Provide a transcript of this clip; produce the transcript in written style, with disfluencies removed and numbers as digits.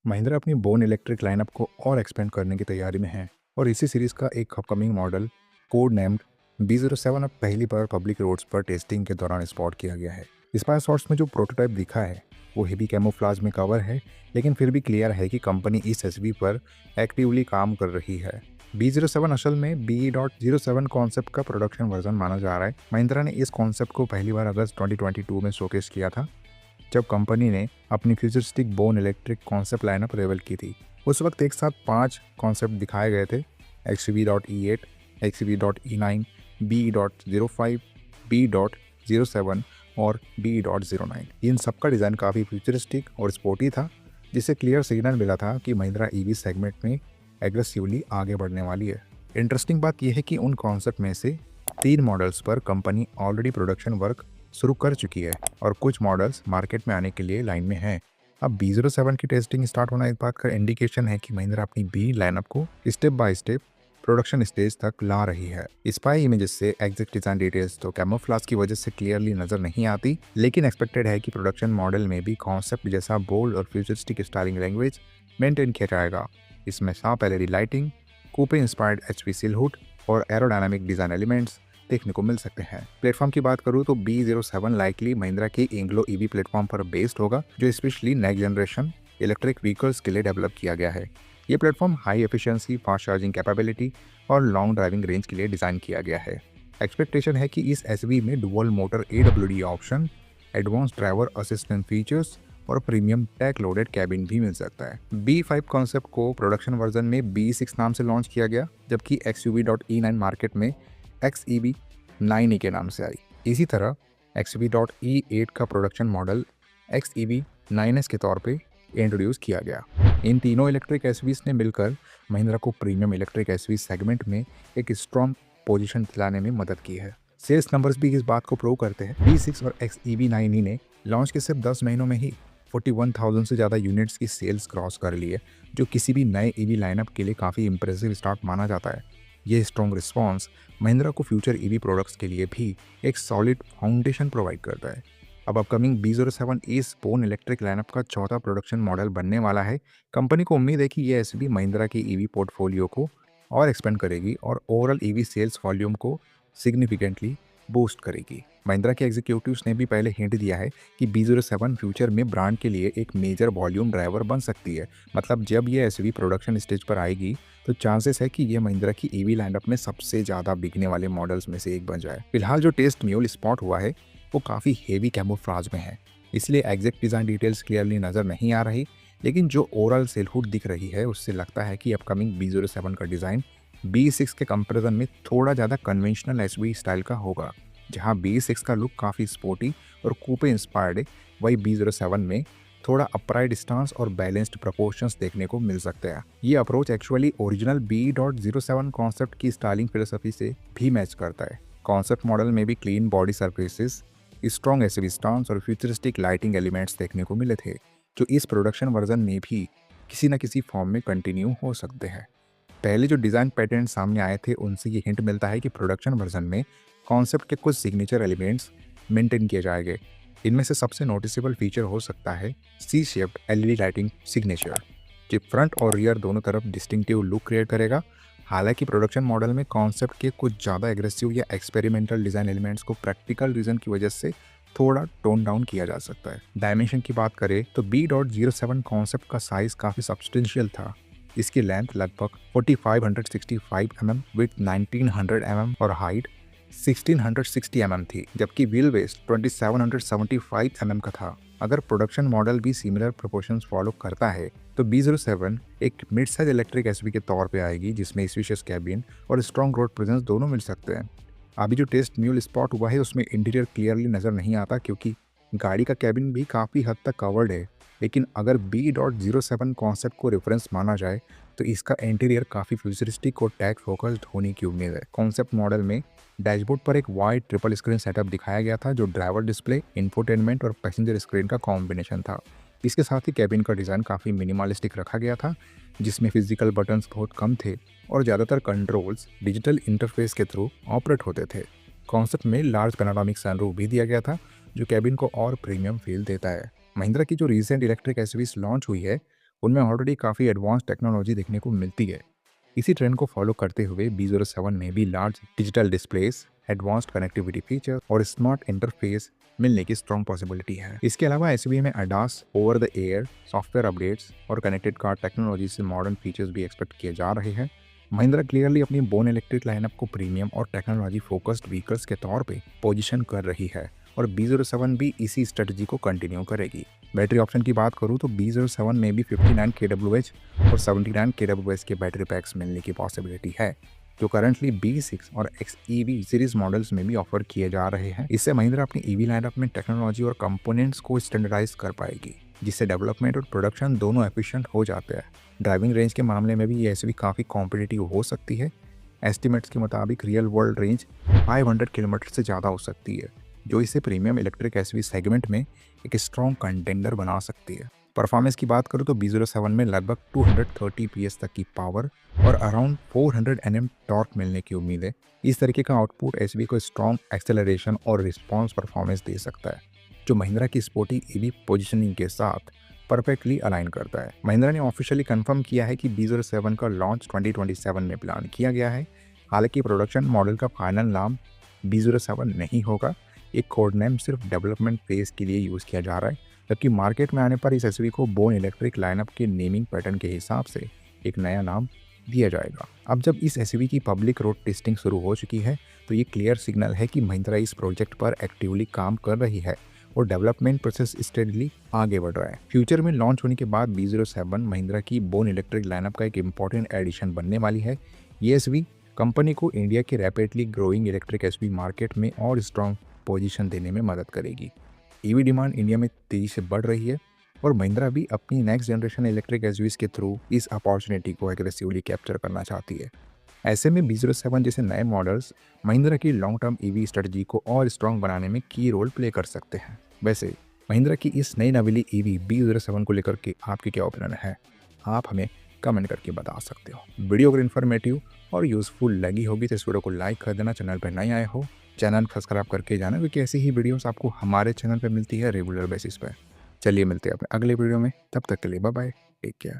महिंद्रा अपनी bone electric lineup को और एक्सपेंड करने की तैयारी में है और इसी सीरीज़ का एक upcoming model code named B07 अब पहली बार पब्लिक रोड्स पर टेस्टिंग के दौरान स्पॉट किया गया है। स्पाई शॉट्स में जो प्रोटोटाइप दिखा है वो हेवी कैमोफ्लाज में कवर है, लेकिन फिर भी क्लियर है कि कंपनी इस एसवी पर एक्टिवली काम कर रही है। B07 असल में B.07 कॉन्सेप्ट का प्रोडक्शन वर्जन माना जा रहा है। महिंद्रा ने इस कॉन्सेप्ट को पहली बार अगस्त 2022 में शोकेस किया था, जब कंपनी ने अपनी futuristic bone electric concept lineup reveal की थी। उस वक्त एक साथ 5 कॉन्सेप्ट दिखाए गए थे: XUV.E8, XUV.E9, BE.05, B.07 और B.09। इन सबका डिज़ाइन काफ़ी फ्यूचरिस्टिक और स्पोर्टी था, जिससे क्लियर सिग्नल मिला था कि महिंद्रा ईवी सेगमेंट में एग्रेसिवली आगे बढ़ने वाली है। इंटरेस्टिंग बात यह है कि उन कॉन्सेप्ट में से 3 मॉडल्स पर कंपनी ऑलरेडी प्रोडक्शन वर्क शुरू कर चुकी है और कुछ मॉडल्स मार्केट में आने के लिए लाइन में हैं। अब B07 की टेस्टिंग स्टार्ट होना इस बात का इंडिकेशन है कि महिंद्रा अपनी बी लाइनअप को step by step production stage तक ला रही है। स्पाई इमेजेस से एग्जैक्ट डिजाइन डिटेल्स तो कैमोफ्लाज की वजह से क्लियरली नजर नहीं आती, लेकिन एक्सपेक्टेड है कि प्रोडक्शन मॉडल में भी कॉन्सेप्ट जैसा बोल्ड और फ्यूचरिस्टिक स्टाइलिंग लैंग्वेज मेंटेन किया जाएगा। इसमें शार्प एलईडी लाइटिंग, कूपे इंस्पायर्ड एचवी सील हुड और एरोडायनामिक डिजाइन एलिमेंट्स देखने को मिल सकते हैं। प्लेटफॉर्म की बात करूँ तो B07 लाइकली महिंद्रा के एंग्लो ईवी प्लेटफॉर्म पर बेस्ड होगा, जो specially next generation electric vehicles के लिए डेवलप किया गया है। ये platform high efficiency, fast charging capability और लॉन्ग ड्राइविंग रेंज के लिए डिजाइन किया गया है। एक्सपेक्टेशन है कि इस एसवी में dual motor AWD option, advance driver assistant features और प्रीमियम टेक लोडेड कैबिन भी मिल सकता है। B5 कॉन्सेप्ट को प्रोडक्शन वर्जन में B6 नाम से लॉन्च किया गया, जबकि XUV.E9 मार्केट में XEV9E के नाम से आई। इसी तरह XUV.E8 का प्रोडक्शन मॉडल XEV9S के तौर पे इंट्रोड्यूस किया गया। इन तीनों इलेक्ट्रिक एसवीज ने मिलकर महिंद्रा को प्रीमियम इलेक्ट्रिक एसवी सेगमेंट में एक स्ट्रॉन्ग पोजीशन दिलाने में मदद की है। सेल्स नंबर्स भी इस बात को प्रूव करते हैं। B6 और XEV9E ने लॉन्च के सिर्फ 10 महीनों में ही 41,000 से ज़्यादा यूनिट्स की सेल्स क्रॉस कर ली है, जो किसी भी नए ईवी लाइनअप के लिए काफ़ी इंप्रेसिव स्टार्ट माना जाता है। ये स्ट्रॉन्ग रिस्पॉन्स महिंद्रा को फ्यूचर ईवी प्रोडक्ट्स के लिए भी एक सॉलिड फाउंडेशन प्रोवाइड करता है। अब अपकमिंग B07 इस बोन इलेक्ट्रिक लाइनअप का चौथा प्रोडक्शन मॉडल बनने वाला है। कंपनी को उम्मीद है कि ये एसवी महिंद्रा की ईवी पोर्टफोलियो को और एक्सपेंड करेगी और ओवरऑल ईवी सेल्स वॉल्यूम को सिग्निफिकेंटली बूस्ट करेगी। महिंद्रा के एग्जीक्यूटिव्स ने भी पहले हिंट दिया है कि B07 फ्यूचर में ब्रांड के लिए एक मेजर वॉल्यूम ड्राइवर बन सकती है। मतलब जब ये एसवी प्रोडक्शन स्टेज पर आएगी तो चांसेस है कि ये महिंद्रा की ईवी लाइनअप में सबसे ज़्यादा बिकने वाले मॉडल्स में से एक बन जाए। फिलहाल जो टेस्ट म्यूल स्पॉट हुआ है वो काफ़ी हेवी कैमोफ्लाज में है, इसलिए एग्जैक्ट डिज़ाइन डिटेल्स क्लियरली नज़र नहीं आ रही, लेकिन जो ओवरऑल सेल हुड दिख रही है उससे लगता है कि अपकमिंग B07 का डिज़ाइन B6 के कंपैरिजन में थोड़ा ज़्यादा कन्वेंशनल एसवी स्टाइल का होगा। जहां B6 का लुक काफ़ी स्पोर्टी और कूपे इंस्पायर्ड है, वही B07 में थोड़ा अपराइट स्टांस और बैलेंस्ड प्रोपोर्शंस देखने को मिल सकते हैं। ये approach actually original B.07 concept की स्टाइलिंग फिलोसफी से भी मैच करता है। कॉन्सेप्ट मॉडल में भी clean body surfaces, strong SUV stance और फ्यूचरिस्टिक लाइटिंग एलिमेंट्स देखने को मिले थे, जो इस प्रोडक्शन वर्जन में भी किसी न किसी फॉर्म में कंटिन्यू हो सकते हैं। पहले जो डिज़ाइन पैटर्न सामने आए थे उनसे ये हिंट मिलता है कि प्रोडक्शन वर्जन में कॉन्सेप्ट के कुछ सिग्नेचर एलिमेंट्स मेंटेन किए जाएंगे। इनमें से सबसे नोटिसेबल फीचर हो सकता है C shaped LED lighting signature, जो फ्रंट और रियर दोनों तरफ डिस्टिंक्टिव लुक क्रिएट करेगा। हालांकि प्रोडक्शन मॉडल में कॉन्सेप्ट के कुछ ज़्यादा एग्रेसिव या एक्सपेरिमेंटल डिज़ाइन एलिमेंट्स को प्रैक्टिकल रीजन की वजह से थोड़ा टोन डाउन किया जा सकता है। डायमेंशन की बात करें तो B.07 कॉन्सेप्ट का साइज काफ़ी सब्सटेंशियल था। इसकी लेंथ लगभग 4565 mm, विथ 1900 mm और हाइट 1660 mm थी, जबकि व्हील बेस 2775 mm का था। अगर प्रोडक्शन मॉडल भी सिमिलर प्रोपोर्शंस फॉलो करता है तो B07 एक मिड साइज इलेक्ट्रिक एसवी के तौर पे आएगी, जिसमें स्पेशियस कैबिन और स्ट्रॉन्ग रोड प्रेजेंस दोनों मिल सकते हैं। अभी जो टेस्ट म्यूल स्पॉट हुआ है उसमें इंटीरियर क्लियरली नज़र नहीं आता, क्योंकि गाड़ी का कैबिन भी काफ़ी हद तक कवर्ड है। लेकिन अगर B.07 कॉन्सेप्ट को रेफरेंस माना जाए तो इसका इंटीरियर काफ़ी फ्यूचरिस्टिक और टैग फोकस्ड होने की उम्मीद है। कॉन्सेप्ट मॉडल में डैशबोर्ड पर एक वाइड ट्रिपल स्क्रीन सेटअप दिखाया गया था, जो ड्राइवर डिस्प्ले, इंफोटेनमेंट और पैसेंजर स्क्रीन का कॉम्बिनेशन था। इसके साथ ही कैबिन का डिज़ाइन काफ़ी मिनिमलिस्टिक रखा गया था, जिसमें फिजिकल बटन्स बहुत कम थे और ज़्यादातर कंट्रोल्स डिजिटल इंटरफेस के थ्रू ऑपरेट होते थे। कॉन्सेप्ट में लार्ज पैनोरामिक सनरूफ भी दिया गया था, जो कैबिन को और प्रीमियम फील देता है। महिंद्रा की जो रिसेंट इलेक्ट्रिक एसयूवीज लॉन्च हुई है उनमें ऑलरेडी काफ़ी एडवांस टेक्नोलॉजी देखने को मिलती है। इसी ट्रेंड को फॉलो करते हुए B07 में भी large digital displace, advanced connectivity feature और स्मार्ट इंटरफेस मिलने की स्ट्रॉन्ग पॉसिबिलिटी है। इसके अलावा एसयूवी में ADAS, over the air software updates और कनेक्टेड कार टेक्नोलॉजी से मॉडर्न फीचर्स भी एक्सपेक्ट किए जा रहे हैं। महिंद्रा क्लियरली अपनी बोन इलेक्ट्रिक लाइनअप को प्रीमियम और टेक्नोलॉजी फोकस्ड व्हीकल्स के तौर पे पोजीशन कर रही है और B07 भी इसी स्ट्रेटजी को कंटिन्यू करेगी। बैटरी ऑप्शन की बात करूँ तो B07 में भी 59 kWh और 79 kWh के बैटरी पैक्स मिलने की पॉसिबिलिटी है, जो करंटली B6 और XEV सीरीज मॉडल्स में भी ऑफर किए जा रहे हैं। इससे महिंद्रा अपनी ईवी लाइनअप में टेक्नोलॉजी और कंपोनेंट्स को स्टैंडर्डाइज कर पाएगी, जिससे डेवलपमेंट और प्रोडक्शन दोनों एफिशिएंट हो जाते हैं। ड्राइविंग रेंज के मामले में भी ये एसयूवी काफ़ी कॉम्पिटिटिव हो सकती है। एस्टिमेट्स के मुताबिक रियल वर्ल्ड रेंज 500 किलोमीटर से ज़्यादा हो सकती है, जो इसे प्रीमियम इलेक्ट्रिक एसयूवी सेगमेंट में एक स्ट्रॉन्ग कंटेंडर बना सकती है। परफॉर्मेंस की बात करूँ तो B07 में लगभग 230 PS तक की पावर और अराउंड 400 Nm टॉर्क मिलने की उम्मीद है। इस तरीके का आउटपुट एसयूवी को स्ट्रॉन्ग एक्सेलरेशन और रिस्पॉन्स परफॉर्मेंस दे सकता है, जो महिंद्रा की स्पोर्टी ईवी पोजीशनिंग के साथ परफेक्टली अलाइन करता है। महिंद्रा ने ऑफिशियली कंफर्म किया है कि B07 का लॉन्च 2027 में प्लान किया गया है। हालांकि प्रोडक्शन मॉडल का फाइनल नाम B07 नहीं होगा, एक कोड नेम सिर्फ डेवलपमेंट फेज के लिए यूज़ किया जा रहा है, जबकि मार्केट में आने पर इस एसयूवी को बोन इलेक्ट्रिक लाइनअप के नेमिंग पैटर्न के हिसाब से एक नया नाम दिया जाएगा। अब जब इस एसयूवी की पब्लिक रोड टेस्टिंग शुरू हो चुकी है, तो ये क्लियर सिग्नल है कि महिंद्रा इस प्रोजेक्ट पर एक्टिवली काम कर रही है और डेवलपमेंट प्रोसेस स्टेडली आगे बढ़ रहा है। फ्यूचर में लॉन्च होने के बाद B07 महिंद्रा की बोन इलेक्ट्रिक लाइनअप का एक इम्पॉर्टेंट एडिशन बनने वाली है। ये एसयूवी कंपनी को इंडिया के rapidly growing electric SUV market में और स्ट्रॉन्ग पोजीशन देने में मदद करेगी। ईवी डिमांड इंडिया में तेजी से बढ़ रही है और महिंद्रा भी अपनी नेक्स्ट जनरेशन इलेक्ट्रिक एसयूवीज के थ्रू इस अपॉर्चुनिटी को एग्रेसिवली कैप्चर करना चाहती है। ऐसे में B07 जैसे नए मॉडल्स महिंद्रा की लॉन्ग टर्म ईवी स्ट्रेटजी को और स्ट्रॉन्ग बनाने में की रोल प्ले कर सकते हैं। वैसे महिंद्रा की इस नई नवीली ईवी B07 को लेकर के आपकी क्या ओपिनियन है, आप हमें कमेंट करके बता सकते हो। वीडियो अगर इन्फॉर्मेटिव और यूजफुल लगी होगी तो इस वीडियो को लाइक कर देना। चैनल पर नए आए हो चैनल सब्सक्राइब करके जाना, क्योंकि ऐसी ही वीडियोस आपको हमारे चैनल पर मिलती है रेगुलर बेसिस पर। चलिए मिलते हैं अपने अगले वीडियो में, तब तक के लिए बाय बाय, टेक केयर।